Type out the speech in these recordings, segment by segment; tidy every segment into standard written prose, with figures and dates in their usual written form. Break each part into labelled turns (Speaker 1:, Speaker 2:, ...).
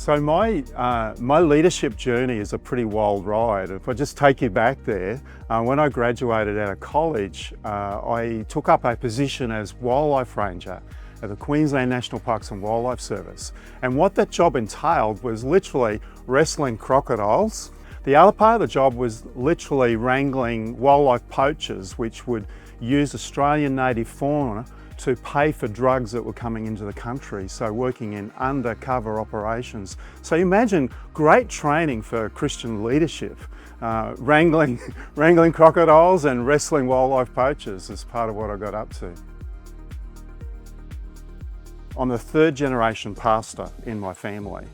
Speaker 1: So my leadership journey is a pretty wild ride. If I just take you back there, when I graduated out of college, I took up a position as wildlife ranger at the Queensland National Parks and Wildlife Service. And what that job entailed was literally wrestling crocodiles. The other part of the job was literally wrangling wildlife poachers, which would use Australian native fauna to pay for drugs that were coming into the country, so working in undercover operations. So imagine great training for Christian leadership, wrangling crocodiles and wrestling wildlife poachers as part of what I got up to. I'm the third generation pastor in my family,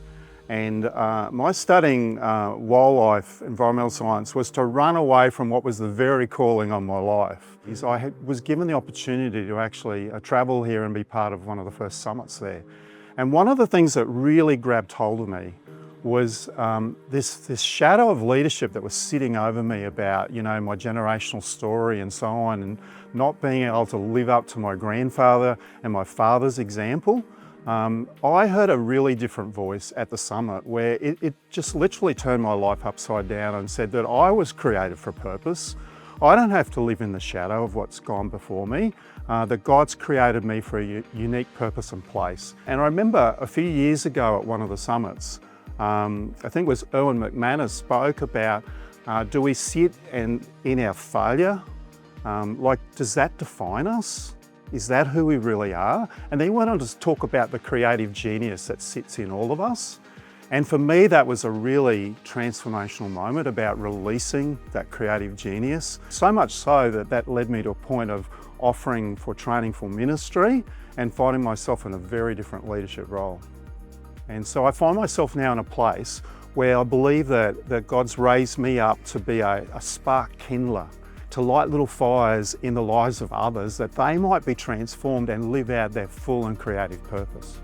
Speaker 1: and my studying wildlife environmental science was to run away from what was the very calling on my life. I was given the opportunity to actually travel here and be part of one of the first summits there. And one of the things that really grabbed hold of me was this shadow of leadership that was sitting over me about, my generational story and so on, and not being able to live up to my grandfather and my father's example. I heard a really different voice at the summit where it just literally turned my life upside down and said that I was created for a purpose. I don't have to live in the shadow of what's gone before me, that God's created me for a unique purpose and place. And I remember a few years ago at one of the summits, I think it was Erwin McManus spoke about, do we sit in our failure? Does that define us? Is that who we really are? And then he went on to talk about the creative genius that sits in all of us. And for me, that was a really transformational moment about releasing that creative genius. So much so that led me to a point of offering for training for ministry and finding myself in a very different leadership role. And so I find myself now in a place where I believe that God's raised me up to be a spark kindler, to light little fires in the lives of others that they might be transformed and live out their full and creative purpose.